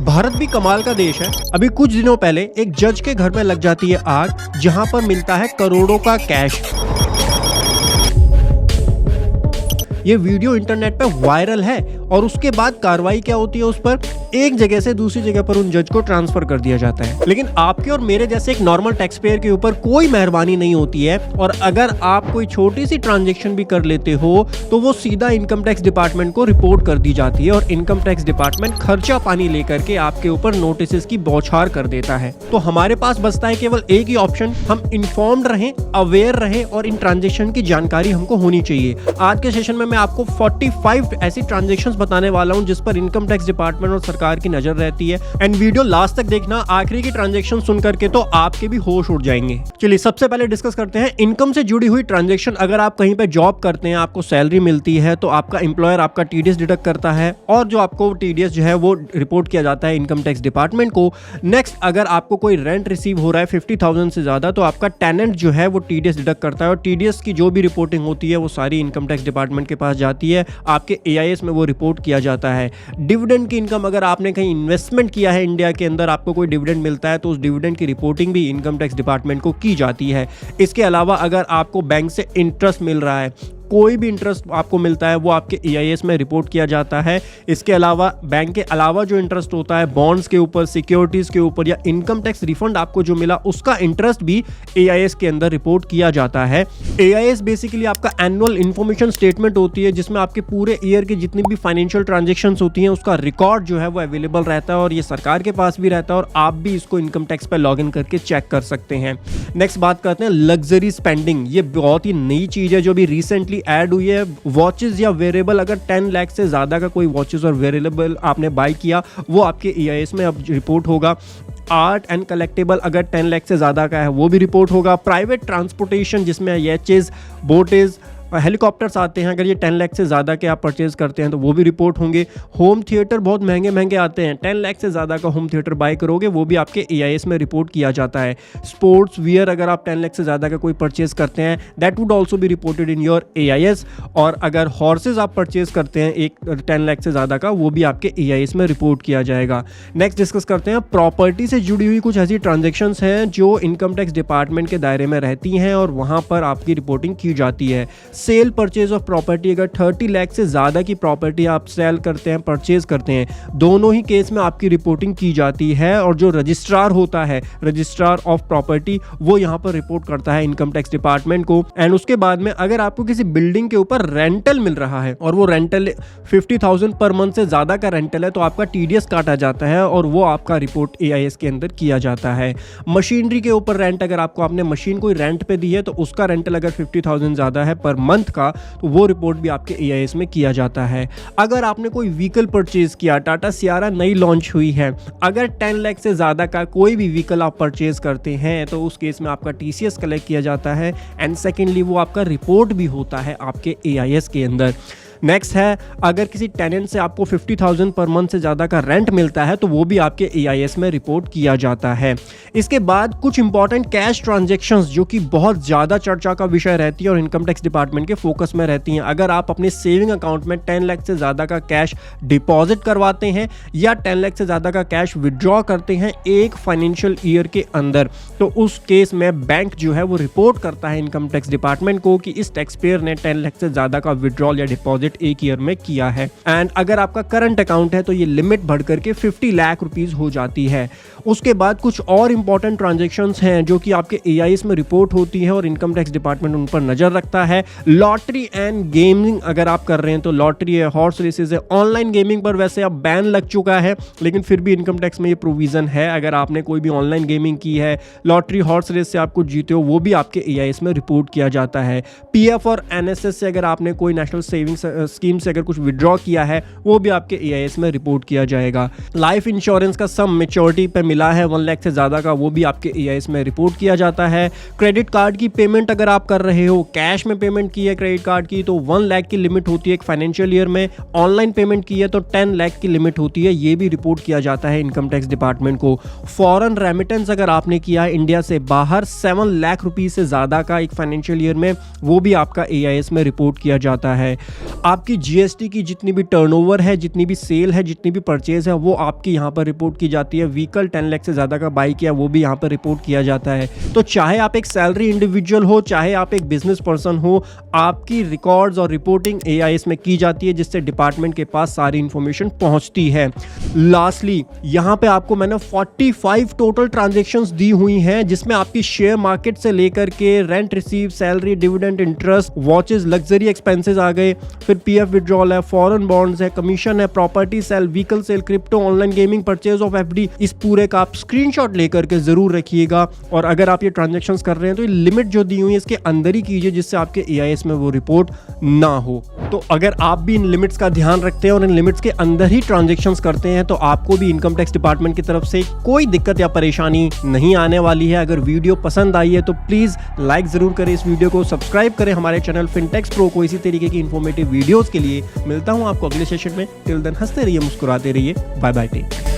भारत भी कमाल का देश है। अभी कुछ दिनों पहले एक जज के घर में लग जाती है आग, जहां पर मिलता है करोड़ों का कैश। ये वीडियो इंटरनेट पे वायरल है और उसके बाद कार्रवाई क्या होती है, उस पर एक जगह से दूसरी जगह पर उन जज को ट्रांसफर कर दिया जाता है। लेकिन आपके और मेरे जैसे एक नॉर्मल टैक्स पेयर के ऊपर कोई मेहरबानी नहीं होती है, और अगर आप कोई छोटी सी ट्रांजैक्शन भी कर लेते हो तो वो सीधा इनकम टैक्स डिपार्टमेंट को रिपोर्ट कर दी जाती है और इनकम टैक्स डिपार्टमेंट खर्चा पानी लेकर के आपके ऊपर नोटिस की बौछार कर देता है। तो हमारे पास बचता है केवल एक ही ऑप्शन, हम इन्फॉर्म्ड रहें, अवेयर रहें और इन ट्रांजेक्शन की जानकारी हमको होनी चाहिए। आज के सेशन में मैं आपको 45 ऐसी ट्रांजैक्शंस बताने वाला हूं जिस पर इनकम टैक्स डिपार्टमेंट और सरकार की नजर रहती है। एंड वीडियो लास्ट तक देखना, आखिरी की ट्रांजैक्शन सुन करके तो आपके भी होश उड़ जाएंगे। चलिए सबसे पहले डिस्कस करते हैं इनकम से जुड़ी हुई ट्रांजैक्शन। अगर आप कहीं पे जॉब करते हैं, आपको सैलरी मिलती है, तो आपका एम्प्लॉयर आपका टीडीएस डिडक्ट करता है और जो आपको टीडीएस जो है वो रिपोर्ट किया जाता है इनकम टैक्स डिपार्टमेंट को। नेक्स्ट, अगर आपको कोई रेंट रिसीव हो रहा है 50,000 से ज्यादा, तो आपका टेनेंट जो है वो टीडीएस डिडक्ट करता है और टीडीएस की जो भी रिपोर्टिंग होती है वो सारी इनकम टैक्स डिपार्टमेंट के पास जाती है, आपके एआईएस में वो रिपोर्ट किया जाता है। डिविडेंड की इनकम, अगर आपने कहीं इन्वेस्टमेंट किया है इंडिया के अंदर, आपको कोई डिविडेंड मिलता है तो उस डिविडेंड की रिपोर्टिंग भी इनकम टैक्स डिपार्टमेंट को की जाती है। इसके अलावा अगर आपको बैंक से इंटरेस्ट मिल रहा है, कोई भी इंटरेस्ट आपको मिलता है, वो आपके एआईएस में रिपोर्ट किया जाता है। इसके अलावा बैंक के अलावा जो इंटरेस्ट होता है बॉन्ड्स के ऊपर, सिक्योरिटीज के ऊपर, या इनकम टैक्स रिफंड आपको जो मिला उसका इंटरेस्ट भी एआईएस के अंदर रिपोर्ट किया जाता है। एआईएस बेसिकली आपका एनुअल इंफॉर्मेशन स्टेटमेंट होती है जिसमें आपके पूरे ईयर की जितनी भी फाइनेंशियल ट्रांजेक्शंस होती हैं उसका रिकॉर्ड जो है वो अवेलेबल रहता है और ये सरकार के पास भी रहता है और आप भी इसको इनकम टैक्स पर लॉग इन करके चेक कर सकते हैं। नेक्स्ट बात करते हैं लग्जरी स्पेंडिंग। ये बहुत ही नई चीज है जो भी रिसेंटली ऐड हुई है। वॉचेस या वेरेबल, अगर 10 लाख से ज्यादा का कोई वॉचेस और वेरेबल आपने बाय किया, वो आपके एआईएस में अब रिपोर्ट होगा। आर्ट एंड कलेक्टेबल अगर 10 लाख से ज्यादा का है वो भी रिपोर्ट होगा। प्राइवेट ट्रांसपोर्टेशन जिसमें याचेस, बोटेज, हेलीकॉप्टर्स आते हैं, अगर ये 10 लाख से ज़्यादा के आप परचेज करते हैं तो वो भी रिपोर्ट होंगे। होम थिएटर बहुत महंगे महंगे आते हैं, 10 लाख से ज़्यादा का होम थिएटर बाय करोगे वो भी आपके एआईएस में रिपोर्ट किया जाता है। स्पोर्ट्स वियर अगर आप 10 लाख से ज़्यादा का कोई परचेज करते हैं, that would also be reported in your AIS. और अगर हॉर्सेज आप परचेज करते हैं एक 10 लाख से ज़्यादा का, वो भी आपके एआईएस में रिपोर्ट किया जाएगा। नेक्स्ट डिस्कस करते हैं प्रॉपर्टी से जुड़ी हुई कुछ ऐसी ट्रांजेक्शन्स हैं जो इनकम टैक्स डिपार्टमेंट के दायरे में रहती हैं और वहाँ पर आपकी रिपोर्टिंग की जाती है। सेल परचेज ऑफ प्रॉपर्टी, अगर 30 लाख से ज़्यादा की प्रॉपर्टी आप सेल करते हैं, परचेज करते हैं, दोनों ही केस में आपकी रिपोर्टिंग की जाती है और जो रजिस्ट्रार होता है, रजिस्ट्रार ऑफ प्रॉपर्टी, वो यहाँ पर रिपोर्ट करता है इनकम टैक्स डिपार्टमेंट को। एंड उसके बाद में अगर आपको किसी बिल्डिंग के ऊपर रेंटल मिल रहा है और वो रेंटल 50,000 पर मंथ से ज़्यादा का रेंटल है, तो आपका टीडीएस काटा जाता है और वो आपका रिपोर्ट एआईएस के अंदर किया जाता है। मशीनरी के ऊपर रेंट, अगर आपको आपने मशीन कोई रेंट पे दी है तो उसका रेंटल अगर 50,000 ज़्यादा है पर मंथ का, तो वो रिपोर्ट भी आपके एआईएस में किया जाता है। अगर आपने कोई व्हीकल परचेज किया, टाटा सियारा नई लॉन्च हुई है, अगर 10 लाख से ज़्यादा का कोई भी व्हीकल आप परचेज करते हैं तो उस केस में आपका टीसीएस कलेक्ट किया जाता है एंड सेकेंडली वो आपका रिपोर्ट भी होता है आपके एआईएस के अंदर। नेक्स्ट है, अगर किसी टेनेंट से आपको 50,000 पर मंथ से ज़्यादा का रेंट मिलता है तो वो भी आपके एआईएस में रिपोर्ट किया जाता है। इसके बाद कुछ इंपॉर्टेंट कैश ट्रांजैक्शंस जो कि बहुत ज़्यादा चर्चा का विषय रहती है और इनकम टैक्स डिपार्टमेंट के फोकस में रहती हैं। अगर आप अपने सेविंग अकाउंट में 10 लाख से ज़्यादा का कैश डिपॉजिट करवाते हैं या 10 लाख से ज़्यादा का कैश विड्रॉ करते हैं एक फाइनेंशियल ईयर के अंदर, तो उस केस में बैंक जो है वो रिपोर्ट करता है इनकम टैक्स डिपार्टमेंट को कि इस टैक्स पेयर ने 10 लाख से ज़्यादा का विड्रॉल या डिपॉजिट एक ईयर में किया है। एंड अगर आपका करंट अकाउंट है तो ये लिमिट बढ़ करके 50 लाख रुपीस हो जाती है। उसके बाद कुछ और इंपॉर्टेंट ट्रांजैक्शंस हैं जो कि आपके एआईएस में रिपोर्ट होती है और इनकम टैक्स डिपार्टमेंट उन पर नजर रखता है। लॉटरी एंड गेमिंग अगर आप कर रहे हैं तो लॉटरी है, हॉर्स रेसेस है, ऑनलाइन गेमिंग पर वैसे अब बैन लग चुका है लेकिन फिर भी इनकम टैक्स में ये प्रोविजन है। अगर आपने कोई भी ऑनलाइन गेमिंग की है, लॉटरी हॉर्स रेस से आप कुछ जीते हो, वो भी आपके एआईएस में रिपोर्ट किया जाता है। पीएफ और एनएसएस से अगर आपने कोई नेशनल सेविंग स्कीम से अगर कुछ विड्रॉ किया है वो भी आपके एआईएस में रिपोर्ट किया जाएगा। लाइफ इंश्योरेंस का सम मैच्योरिटी पे मिला है 1 लाख से ज्यादा का, वो भी आपके एआईएस में रिपोर्ट किया जाता है। क्रेडिट कार्ड की पेमेंट अगर आप कर रहे हो, कैश में पेमेंट की है क्रेडिट कार्ड की, तो 1 लाख की लिमिट होती है एक फाइनेंशियल ईयर में। ऑनलाइन पेमेंट की है तो 10 लाख की लिमिट होती है, ये भी रिपोर्ट किया जाता है इनकम टैक्स डिपार्टमेंट को। फॉरेन रेमिटेंस अगर आपने किया है इंडिया से बाहर 7 लाख रुपीज से ज्यादा का एक फाइनेंशियल ईयर में, वो भी आपका एआईएस में रिपोर्ट किया जाता है। आपकी जीएसटी की जितनी भी टर्नओवर है, जितनी भी सेल है, जितनी भी परचेज है, वो आपकी यहाँ पर रिपोर्ट की जाती है। व्हीकल 10 लाख से ज़्यादा का बाई किया, वो भी यहाँ पर रिपोर्ट किया जाता है। तो चाहे आप एक सैलरी इंडिविजुअल हो, चाहे आप एक बिजनेस पर्सन हो, आपकी रिकॉर्ड्स और रिपोर्टिंग एआईएस में की जाती है, जिससे डिपार्टमेंट के पास सारी इंफॉर्मेशन पहुंचती है। लास्टली यहाँ पे आपको मैंने 45 टोटल ट्रांजेक्शन्स दी हुई हैं, जिसमें आपकी शेयर मार्केट से लेकर के rent receive, salary, dividend, interest, watches, luxury expenses आ गए, फिर पीएफ विड्रॉल है, फॉरेन बॉन्ड्स है, कमीशन है, property sale, vehicle sale, crypto, online gaming, purchase of FD. इस पूरे का आप स्क्रीनशॉट लेकर के जरूर रखिएगा। और अगर आप ये ट्रांजैक्शंस कर रहे हैं तो ये लिमिट जो दी हुई है इसके अंदर ही कीजिए, जिससे आपके एआईएस में वो रिपोर्ट ना हो। तो अगर आप भी इन लिमिट्स का ध्यान रखते हैं और इन लिमिट्स के अंदर ही ट्रांजैक्शंस करते हैं तो आपको भी इनकम टैक्स डिपार्टमेंट की तरफ से कोई दिक्कत या परेशानी नहीं आने वाली है। अगर वीडियो पसंद आई है तो प्लीज लाइक जरूर करें इस वीडियो को, सब्सक्राइब करें हमारे चैनल फिनटेक्स प्रो को इसी तरीके की इंफॉर्मेटिव वीडियोस के लिए। मिलता हूं आपको अगले सेशन में। टिल देन हंसते रहिए, मुस्कुराते रहिए। Bye bye take.